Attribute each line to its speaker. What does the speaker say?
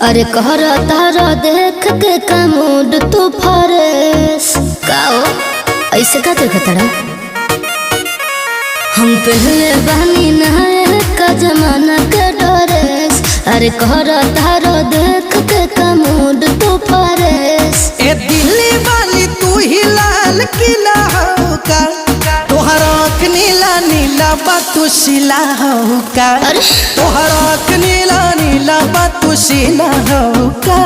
Speaker 1: अरे कहर तारा देख के का मूड तू फरेस काओ ऐसे का देख तारा हम पहले बानी नहाए का जमाना के डरेस। अरे कहर तारा देख के का मूड तू फरेस।
Speaker 2: ए दिल्ली वाली तू ही लाल किला हो का तोहर आँख नीला नीला बातू शिला हो का तोहर आँख नीला नीला बातू शिला हो का।